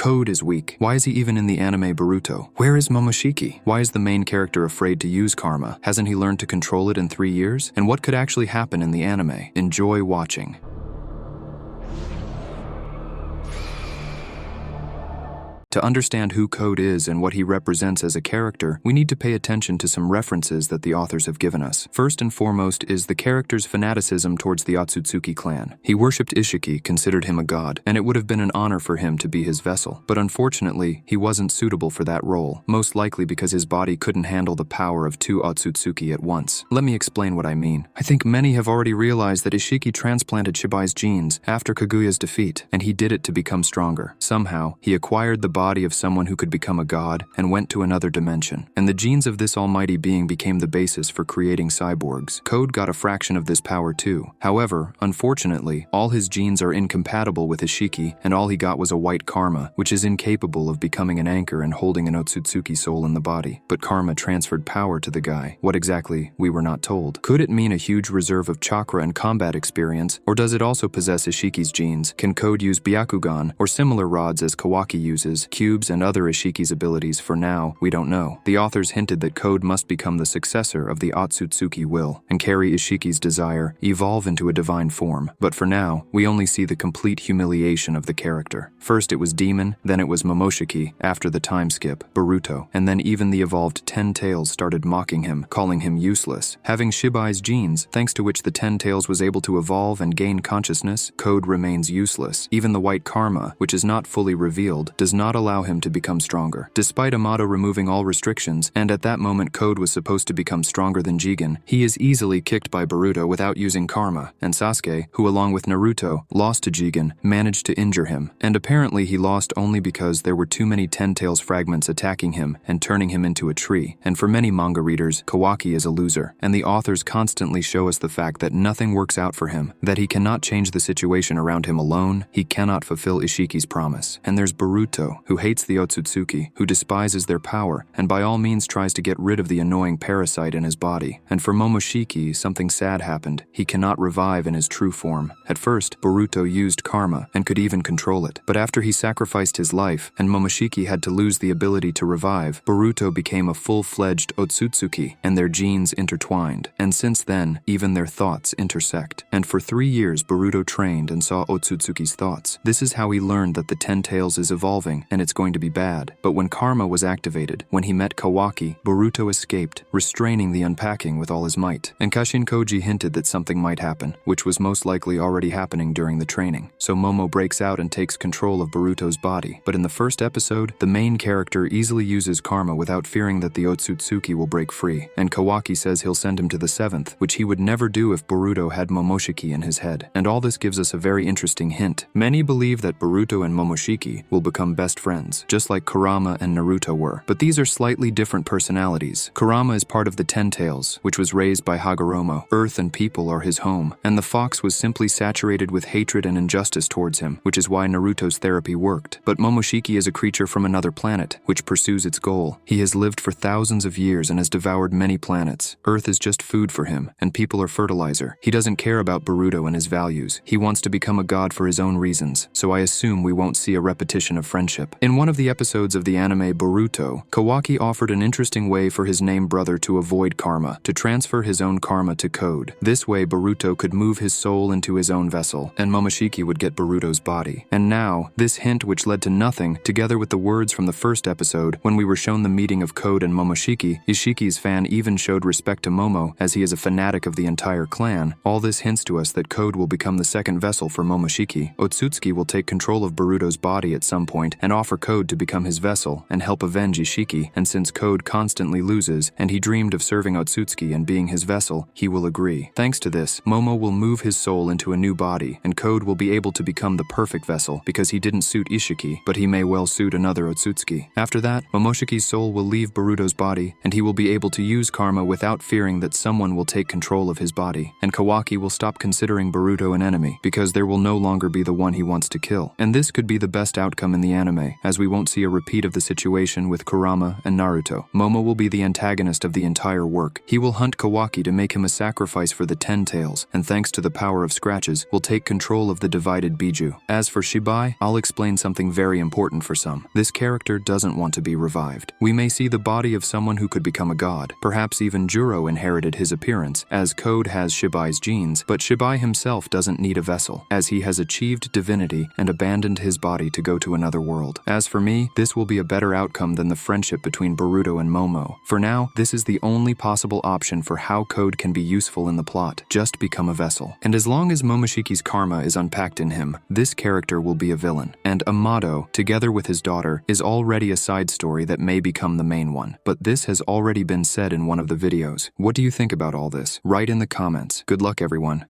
Code is weak. Why is he even in the anime Boruto? Where is Momoshiki? Why is the main character afraid to use karma? Hasn't he learned to control it in 3 years? And what could actually happen in the anime? Enjoy watching. To understand who Code is and what he represents as a character, we need to pay attention to some references that the authors have given us. First and foremost is the character's fanaticism towards the Otsutsuki clan. He worshipped Ishiki, considered him a god, and it would have been an honor for him to be his vessel. But unfortunately, he wasn't suitable for that role, most likely because his body couldn't handle the power of 2 Otsutsuki at once. Let me explain what I mean. I think many have already realized that Ishiki transplanted Shibai's genes after Kaguya's defeat, and he did it to become stronger. Somehow, he acquired the body of someone who could become a god and went to another dimension. And the genes of this almighty being became the basis for creating cyborgs. Code got a fraction of this power too. However, unfortunately, all his genes are incompatible with Ishiki, and all he got was a white karma, which is incapable of becoming an anchor and holding an Otsutsuki soul in the body. But karma transferred power to the guy. What exactly, we were not told. Could it mean a huge reserve of chakra and combat experience, or does it also possess Ishiki's genes? Can Code use Byakugan or similar rods as Kawaki uses, cubes and other Ishiki's abilities? For now, we don't know. The authors hinted that Code must become the successor of the Otsutsuki will and carry Ishiki's desire, evolve into a divine form. But for now, we only see the complete humiliation of the character. First it was Demon, then it was Momoshiki, after the time skip, Boruto, and then even the evolved 10 Tails started mocking him, calling him useless. Having Shibai's genes, thanks to which the 10 Tails was able to evolve and gain consciousness, Code remains useless. Even the white karma, which is not fully revealed, does not allow him to become stronger. Despite Amato removing all restrictions, and at that moment Code was supposed to become stronger than Jigen, he is easily kicked by Boruto without using karma, and Sasuke, who along with Naruto, lost to Jigen, managed to injure him. And apparently he lost only because there were too many 10 Tails fragments attacking him and turning him into a tree. And for many manga readers, Kawaki is a loser, and the authors constantly show us the fact that nothing works out for him, that he cannot change the situation around him alone, he cannot fulfill Ishiki's promise. And there's Boruto, who hates the Otsutsuki, who despises their power, and by all means tries to get rid of the annoying parasite in his body. And for Momoshiki, something sad happened. He cannot revive in his true form. At first, Boruto used karma and could even control it. But after he sacrificed his life, and Momoshiki had to lose the ability to revive, Boruto became a full-fledged Otsutsuki, and their genes intertwined. And since then, even their thoughts intersect. And for 3 years, Boruto trained and saw Otsutsuki's thoughts. This is how he learned that the 10 Tails is evolving, and it's going to be bad. But when karma was activated, when he met Kawaki, Boruto escaped, restraining the unpacking with all his might. And Kashin Koji hinted that something might happen, which was most likely already happening during the training. So Momo breaks out and takes control of Boruto's body. But in the first episode, the main character easily uses karma without fearing that the Otsutsuki will break free. And Kawaki says he'll send him to the 7th, which he would never do if Boruto had Momoshiki in his head. And all this gives us a very interesting hint. Many believe that Boruto and Momoshiki will become best friends, just like Kurama and Naruto were. But these are slightly different personalities. Kurama is part of the 10 Tails, which was raised by Hagoromo. Earth and people are his home, and the fox was simply saturated with hatred and injustice towards him, which is why Naruto's therapy worked. But Momoshiki is a creature from another planet, which pursues its goal. He has lived for thousands of years and has devoured many planets. Earth is just food for him, and people are fertilizer. He doesn't care about Boruto and his values. He wants to become a god for his own reasons, so I assume we won't see a repetition of friendship. In one of the episodes of the anime Boruto, Kawaki offered an interesting way for his named brother to avoid karma, to transfer his own karma to Code. This way Boruto could move his soul into his own vessel, and Momoshiki would get Boruto's body. And now, this hint which led to nothing, together with the words from the first episode, when we were shown the meeting of Code and Momoshiki, Ishiki's fan even showed respect to Momo, as he is a fanatic of the entire clan. All this hints to us that Code will become the second vessel for Momoshiki. Otsutsuki will take control of Boruto's body at some point and offer Code to become his vessel and help avenge Ishiki, and since Code constantly loses, and he dreamed of serving Otsutsuki and being his vessel, he will agree. Thanks to this, Momo will move his soul into a new body, and Code will be able to become the perfect vessel because he didn't suit Ishiki, but he may well suit another Otsutsuki. After that, Momoshiki's soul will leave Boruto's body, and he will be able to use karma without fearing that someone will take control of his body, and Kawaki will stop considering Boruto an enemy because there will no longer be the one he wants to kill. And this could be the best outcome in the anime, story, as we won't see a repeat of the situation with Kurama and Naruto. Momo will be the antagonist of the entire work. He will hunt Kawaki to make him a sacrifice for the 10 tails, and thanks to the power of scratches, will take control of the divided Biju. As for Shibai, I'll explain something very important for some. This character doesn't want to be revived. We may see the body of someone who could become a god. Perhaps even Juro inherited his appearance, as Code has Shibai's genes, but Shibai himself doesn't need a vessel, as he has achieved divinity and abandoned his body to go to another world. As for me, this will be a better outcome than the friendship between Boruto and Momo. For now, this is the only possible option for how Code can be useful in the plot. Just become a vessel. And as long as Momoshiki's karma is unpacked in him, this character will be a villain. And Amado, together with his daughter, is already a side story that may become the main one. But this has already been said in one of the videos. What do you think about all this? Write in the comments. Good luck, everyone.